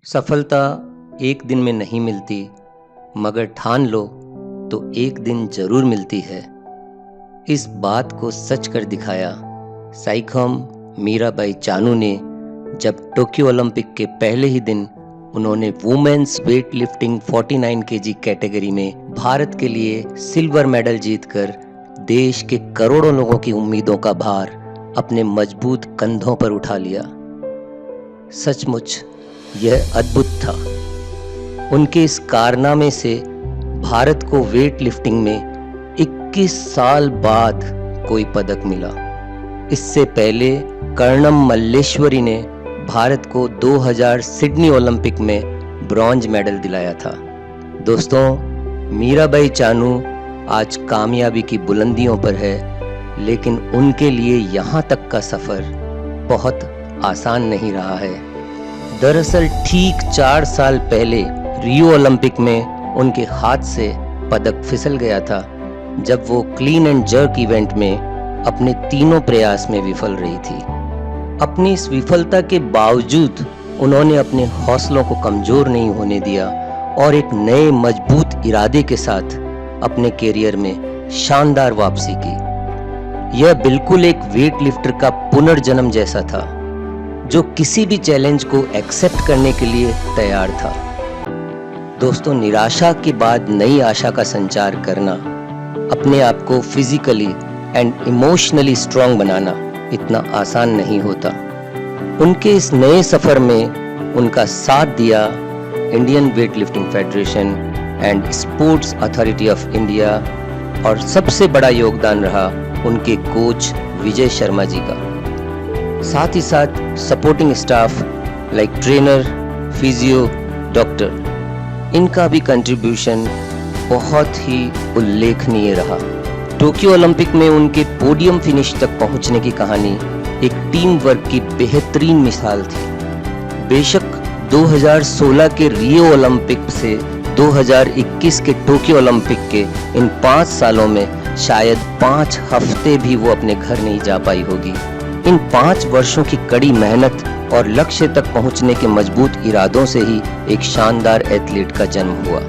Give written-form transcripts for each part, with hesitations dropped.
सफलता एक दिन में नहीं मिलती, मगर ठान लो तो एक दिन जरूर मिलती है। इस बात को सच कर दिखाया साइखौम मीराबाई चानू ने जब टोक्यो ओलंपिक के पहले ही दिन उन्होंने women's weight lifting 49 KG category में भारत के लिए सिल्वर मेडल जीतकर देश के करोड़ों लोगों की उम्मीदों का भार अपने मजबूत कंधों पर उठा लिया। सचमुच यह अद्भुत था। उनके इस कारनामे से भारत को वेट लिफ्टिंग में 21 साल बाद कोई पदक मिला। इससे पहले कर्णम मल्लेश्वरी ने भारत को 2000 सिडनी ओलंपिक में ब्रॉन्ज मेडल दिलाया था। दोस्तों, मीराबाई चानू आज कामयाबी की बुलंदियों पर है, लेकिन उनके लिए यहाँ तक का सफर बहुत आसान नहीं रहा है। दरअसल ठीक 4 साल पहले रियो ओलंपिक में उनके हाथ से पदक फिसल गया था, जब वो क्लीन एंड जर्क इवेंट में अपने तीनों प्रयास में विफल रही थी। अपनी इस विफलता के बावजूद उन्होंने अपने हौसलों को कमजोर नहीं होने दिया और एक नए मजबूत इरादे के साथ अपने कैरियर में शानदार वापसी की। यह बिल्कुल एक वेट लिफ्टर का पुनर्जन्म जैसा था, जो किसी भी चैलेंज को एक्सेप्ट करने के लिए तैयार था। दोस्तों, निराशा के बाद नई आशा का संचार करना, अपने आप को फिजिकली एंड इमोशनली स्ट्रांग बनाना इतना आसान नहीं होता। उनके इस नए सफर में उनका साथ दिया Indian weight lifting federation and sports authority of India, और सबसे बड़ा योगदान रहा उनके कोच विजय शर्मा जी का। साथ ही साथ supporting staff like trainer, physio, doctor, इनका भी कंट्रीब्यूशन बहुत ही उल्लेखनीय रहा। टोक्यो ओलंपिक में उनके पोडियम फिनिश तक पहुंचने की कहानी एक टीम वर्क की बेहतरीन मिसाल थी। बेशक 2016 के रियो ओलंपिक से 2021 के टोक्यो ओलंपिक के इन 5 सालों में शायद 5 हफ्ते भी वो अपने घर नहीं जा पाई होगी। इन 5 वर्षों की कड़ी मेहनत और लक्ष्य तक पहुंचने के मजबूत इरादों से ही एक शानदार एथलीट का जन्म हुआ।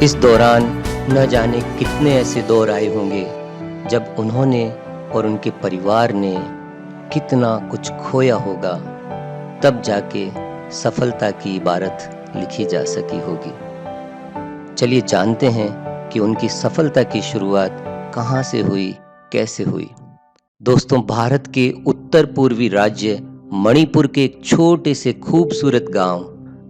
इस दौरान न जाने कितने ऐसे दौर आए होंगे जब उन्होंने और उनके परिवार ने कितना कुछ खोया होगा, तब जाके सफलता की इबारत लिखी जा सकी होगी। चलिए जानते हैं कि उनकी सफलता की शुरुआत कहाँ से हुई, कैसे हुई। दोस्तों, भारत के उत्तर पूर्वी राज्य मणिपुर के एक छोटे से खूबसूरत गांव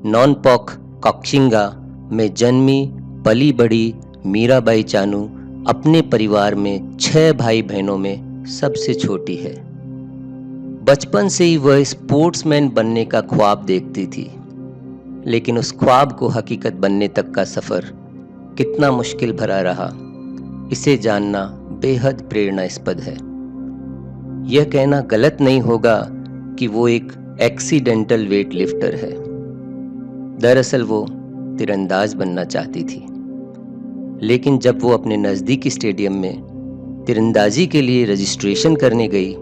नॉनपॉक कॉक्शिंगा में जन्मी पली बड़ी मीराबाई चानू अपने परिवार में 6 भाई बहनों में सबसे छोटी है। बचपन से ही वह स्पोर्ट्समैन बनने का ख्वाब देखती थी, लेकिन उस ख्वाब को हकीकत बनने तक का सफर कितना मुश्किल भरा रहा, इसे जानना बेहद प्रेरणास्पद है। यह कहना गलत नहीं होगा कि वो एक एक्सीडेंटल वेट लिफ्टर है। दरअसल वो तीरंदाज बनना चाहती थी, लेकिन जब वो अपने नज़दीकी स्टेडियम में तीरंदाजी के लिए रजिस्ट्रेशन करने गई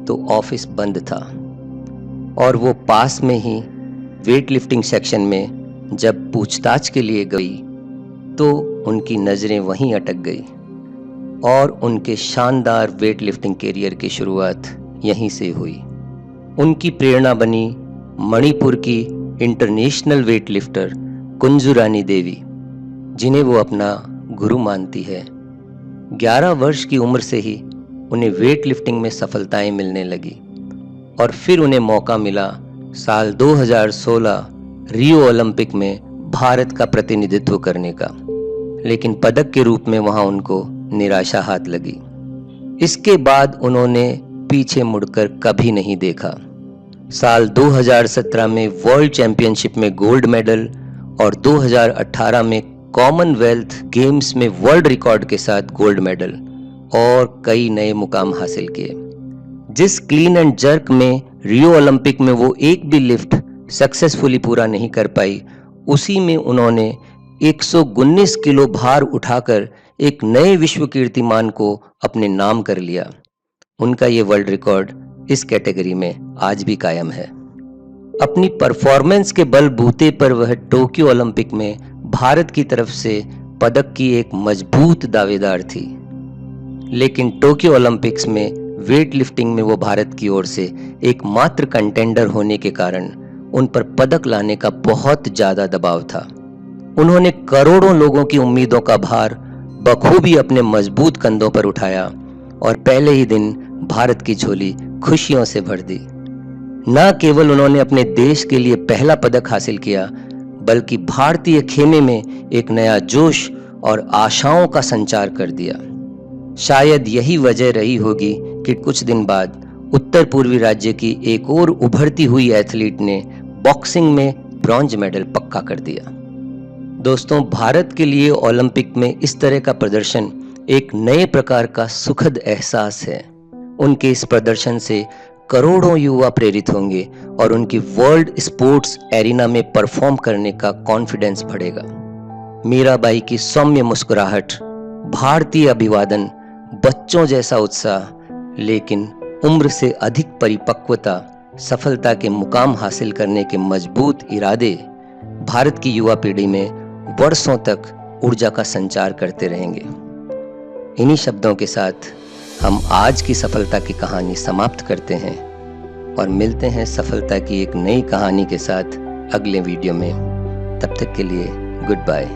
तो ऑफिस बंद था, और वो पास में ही वेट लिफ्टिंग सेक्शन में जब पूछताछ के लिए गई तो उनकी नज़रें वहीं अटक गई, और उनके शानदार वेट लिफ्टिंग कैरियर की शुरुआत यहीं से हुई। उनकी प्रेरणा बनी मणिपुर की international weight lifter Kunju Rani Devi, जिन्हें वो अपना गुरु मानती है। 11 वर्ष की उम्र से ही उन्हें वेट लिफ्टिंग में सफलताएं मिलने लगी, और फिर उन्हें मौका मिला साल 2016 रियो ओलंपिक में भारत का प्रतिनिधित्व करने का, लेकिन पदक के रूप में वहां उनको निराशा हाथ लगी। इसके बाद उन्होंने पीछे मुड़कर कभी नहीं देखा। साल 2017 में वर्ल्ड चैंपियनशिप में गोल्ड मेडल और 2018 में कॉमनवेल्थ गेम्स में वर्ल्ड रिकॉर्ड के साथ गोल्ड मेडल और कई नए मुकाम हासिल किए। जिस क्लीन एंड जर्क में रियो ओलंपिक में वो एक भी लिफ्ट सक्सेसफुली पूरा नहीं कर पाई, उसी में उन्होंने 119 किलो भार उठाकर एक नए विश्व कीर्तिमान को अपने नाम कर लिया। उनका ये वर्ल्ड रिकॉर्ड इस कैटेगरी में आज भी कायम है। अपनी परफॉर्मेंस के बलबूते पर वह टोक्यो ओलंपिक में भारत की तरफ से पदक की एक मजबूत दावेदार थी, लेकिन टोक्यो ओलंपिक्स में वेट लिफ्टिंग में वो भारत की ओर से एकमात्र कंटेंडर होने के कारण उन पर पदक लाने का बहुत ज्यादा दबाव था। उन्होंने करोड़ों लोगों की उम्मीदों का भार बखूबी अपने मजबूत कंधों पर उठाया और पहले ही दिन भारत की झोली खुशियों से भर दी। न केवल उन्होंने अपने देश के लिए पहला पदक हासिल किया, बल्कि भारतीय खेमे में एक नया जोश और आशाओं का संचार कर दिया। शायद यही वजह रही होगी कि कुछ दिन बाद उत्तर पूर्वी राज्य की एक और उभरती हुई एथलीट ने बॉक्सिंग में ब्रॉन्ज मेडल पक्का कर दिया। दोस्तों, भारत के लिए ओलंपिक में इस तरह का प्रदर्शन एक नए प्रकार का सुखद एहसास है। उनके इस प्रदर्शन से करोड़ों युवा प्रेरित होंगे और उनकी वर्ल्ड स्पोर्ट्स एरिना में परफॉर्म करने का कॉन्फिडेंस बढ़ेगा। मीराबाई की सौम्य मुस्कुराहट, भारतीय अभिवादन, बच्चों जैसा उत्साह, लेकिन उम्र से अधिक परिपक्वता, सफलता के मुकाम हासिल करने के मजबूत इरादे भारत की युवा पीढ़ी में वर्षों तक ऊर्जा का संचार करते रहेंगे। इन्हीं शब्दों के साथ हम आज की सफलता की कहानी समाप्त करते हैं और मिलते हैं सफलता की एक नई कहानी के साथ अगले वीडियो में। तब तक के लिए गुड बाय।